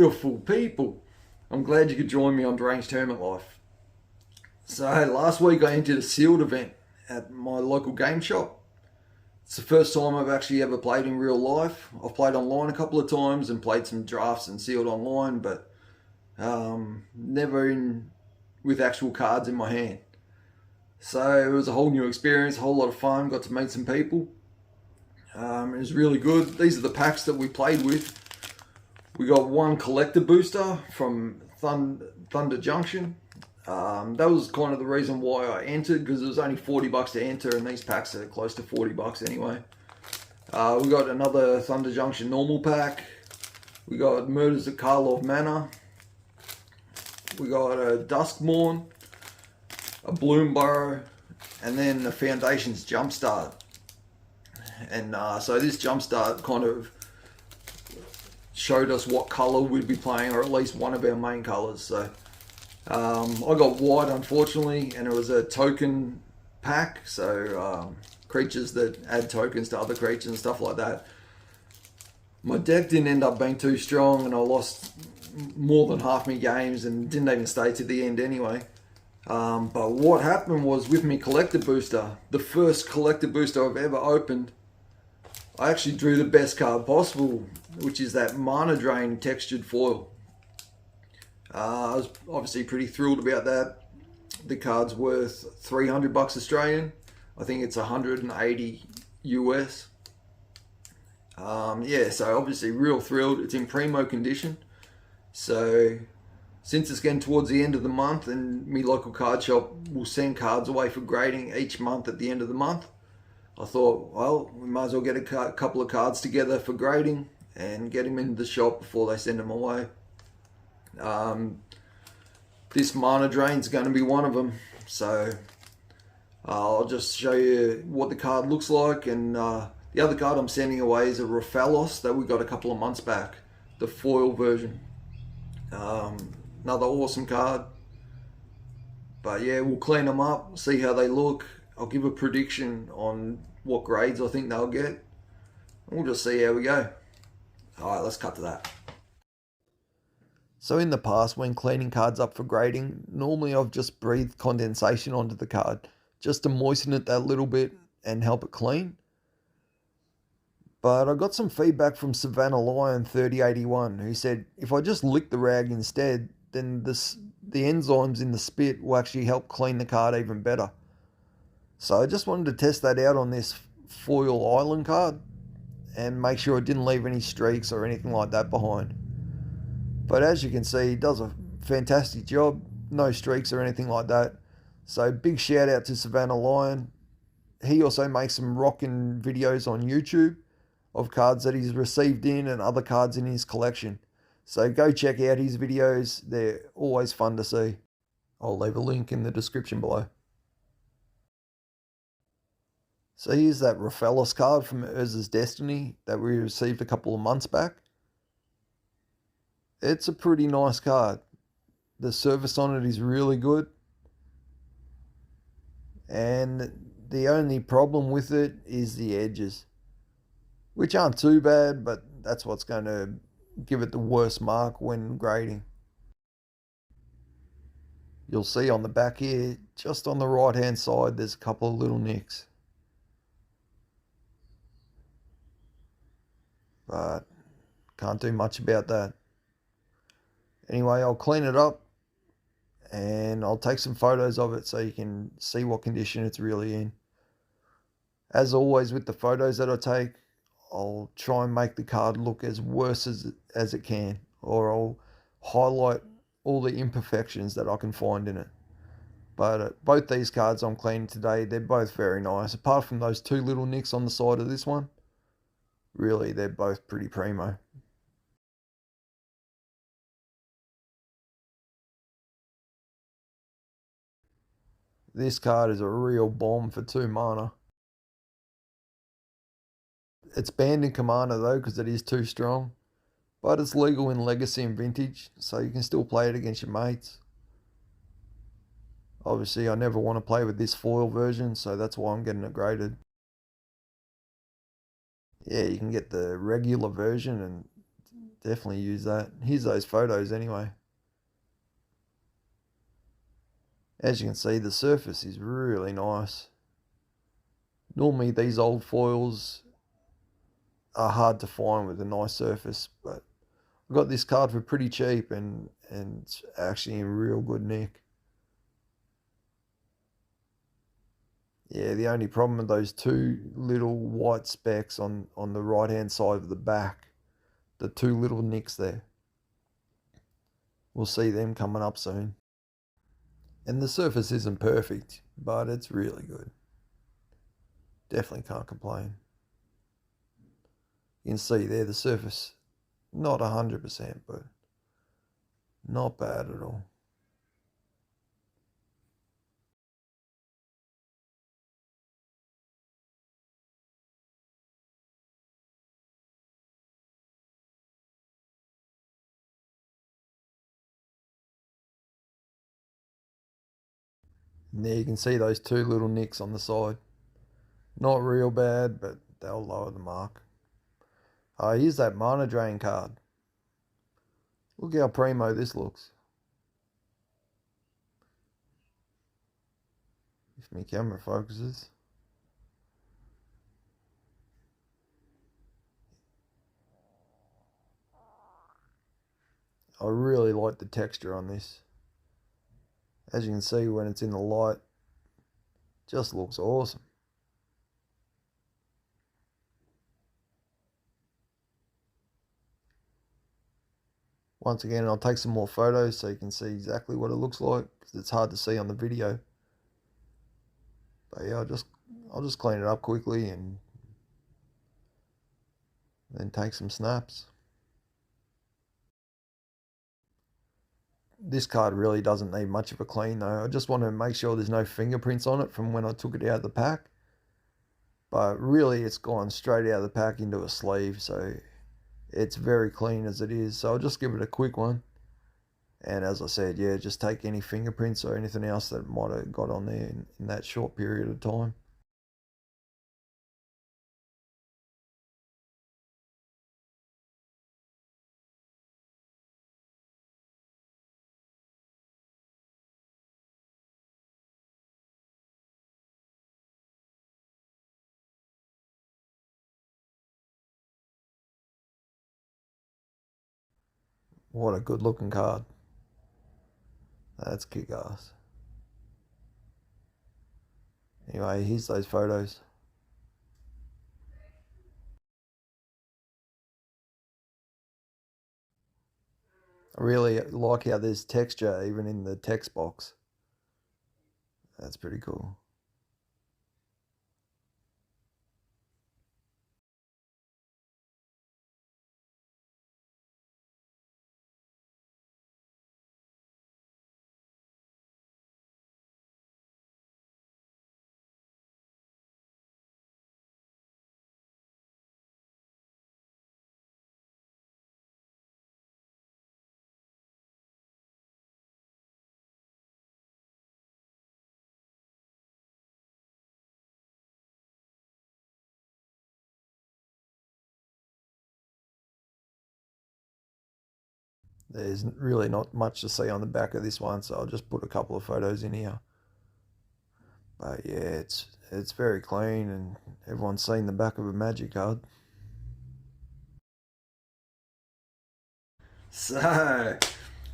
Beautiful people. I'm glad you could join me on Deranged Hermit Life. So last week I entered a sealed event at my local game shop. It's the first time I've actually ever played in real life. I've played online a couple of times and played some drafts and sealed online, but never in with actual cards in my hand. So it was a whole new experience, a whole lot of fun. Got to meet some people. It was really good. These are the packs that we played with. We got one collector booster from Thunder Junction. That was kind of the reason why I entered, because it was only $40 to enter, and these packs are close to $40 anyway. We got another Thunder Junction normal pack. We got Murders at Karlov Manor. We got a Duskmourn, a Bloomburrow, and then the Foundation's Jumpstart. And so this Jumpstart kind of showed us what colour we'd be playing, or at least one of our main colours. So I got white, unfortunately, and it was a token pack, so creatures that add tokens to other creatures and stuff like that. My deck didn't end up being too strong, and I lost more than half my games and didn't even stay to the end anyway. But what happened was, with my collector booster, the first collector booster I've ever opened, I actually drew the best card possible, which is that Mana Drain textured foil. I was obviously pretty thrilled about that. The card's worth $300 Australian. I think it's 180 US. Yeah, so obviously real thrilled. It's in primo condition. So since it's getting towards the end of the month, and my local card shop will send cards away for grading each month at the end of the month, I thought, well, we might as well get a couple of cards together for grading and get them into the shop before they send them away. This Mana Drain is going to be one of them. So I'll just show you what the card looks like. And the other card I'm sending away is a Rofellos that we got a couple of months back, the foil version. Another awesome card. But yeah, we'll clean them up, see how they look. I'll give a prediction on what grades I think they'll get, and we'll just see how we go. Alright, let's cut to that. So in the past, when cleaning cards up for grading, normally I've just breathed condensation onto the card just to moisten it that little bit and help it clean. But I got some feedback from Savannah Lion 3081, who said if I just lick the rag instead, then the enzymes in the spit will actually help clean the card even better. So I just wanted to test that out on this foil island card and make sure it didn't leave any streaks or anything like that behind. But as you can see, it does a fantastic job. No streaks or anything like that. So big shout out to Savannah Lion. He also makes some rocking videos on YouTube of cards that he's received in and other cards in his collection. So go check out his videos. They're always fun to see. I'll leave a link in the description below. So here's that Rofellos card from Urza's Destiny that we received a couple of months back. It's a pretty nice card. The surface on it is really good. And the only problem with it is the edges, which aren't too bad, but that's what's going to give it the worst mark when grading. You'll see on the back here, just on the right hand side, there's a couple of little nicks. But can't do much about that. Anyway, I'll clean it up and I'll take some photos of it so you can see what condition it's really in. As always with the photos that I take, I'll try and make the card look as worse as it can, or I'll highlight all the imperfections that I can find in it. But both these cards I'm cleaning today, they're both very nice. Apart from those two little nicks on the side of this one, really, they're both pretty primo. This card is a real bomb for 2 mana. It's banned in Commander though, because it is too strong. But it's legal in Legacy and Vintage, so you can still play it against your mates. Obviously, I never want to play with this foil version, so that's why I'm getting it graded. Yeah, you can get the regular version, and definitely use that. Here's those photos anyway. As you can see, the surface is really nice. Normally these old foils are hard to find with a nice surface, but I got this card for pretty cheap and it's actually in real good nick. Yeah, the only problem with those two little white specks on the right hand side of the back, the two little nicks there. We'll see them coming up soon. And the surface isn't perfect, but it's really good. Definitely can't complain. You can see there the surface, not 100%, but not bad at all. And there you can see those two little nicks on the side. Not real bad, but they'll lower the mark. Oh, here's that Mana Drain card. Look how primo this looks. If my camera focuses. I really like the texture on this. As you can see when it's in the light, just looks awesome. Once again, I'll take some more photos so you can see exactly what it looks like, because it's hard to see on the video. But yeah, I'll just clean it up quickly and then take some snaps. This card really doesn't need much of a clean though. I just want to make sure there's no fingerprints on it from when I took it out of the pack. But really it's gone straight out of the pack into a sleeve, so it's very clean as it is. So I'll just give it a quick one. And as I said, yeah, just take any fingerprints or anything else that might have got on there in that short period of time. What a good looking card. That's kick-ass. Anyway, here's those photos. I really like how there's texture even in the text box. That's pretty cool. There's really not much to see on the back of this one, so I'll just put a couple of photos in here. But yeah, it's very clean and everyone's seen the back of a Magic card. So,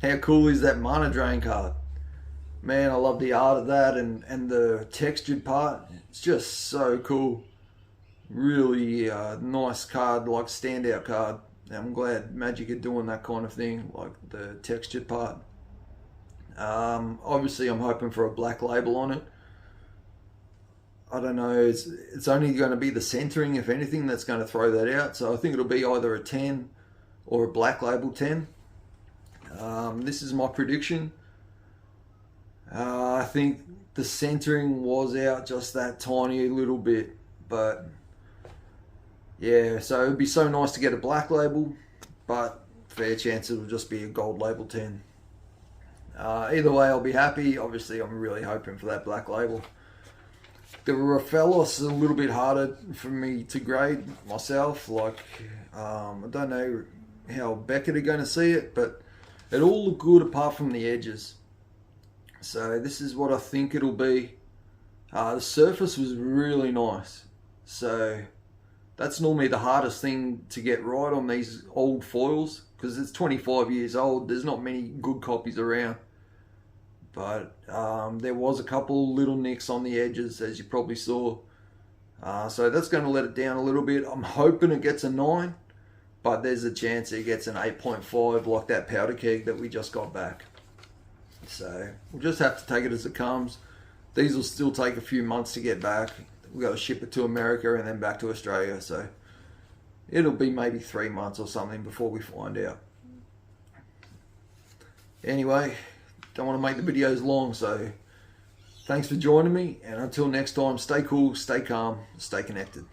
how cool is that Mana Drain card? Man, I love the art of that and the textured part. It's just so cool. Really nice card, like standout card. I'm glad Magic are doing that kind of thing, like the textured part. Obviously, I'm hoping for a black label on it. I don't know, it's only going to be the centering, if anything, that's going to throw that out. So I think it'll be either a 10 or a black label 10. This is my prediction. I think the centering was out just that tiny little bit, but yeah, so it would be so nice to get a black label, but fair chance it will just be a gold label 10. Either way, I'll be happy. Obviously, I'm really hoping for that black label. The Rofellos is a little bit harder for me to grade myself. Like, I don't know how Beckett are going to see it, but it all looked good apart from the edges. So this is what I think it'll be. The surface was really nice. So that's normally the hardest thing to get right on these old foils, because it's 25 years old. There's not many good copies around. But there was a couple little nicks on the edges, as you probably saw. So that's going to let it down a little bit. I'm hoping it gets a 9, but there's a chance it gets an 8.5 like that powder keg that we just got back. So we'll just have to take it as it comes. These will still take a few months to get back. We've got to ship it to America and then back to Australia. So it'll be maybe 3 months or something before we find out. Anyway, don't want to make the videos long, so thanks for joining me, and until next time, stay cool, stay calm, stay connected.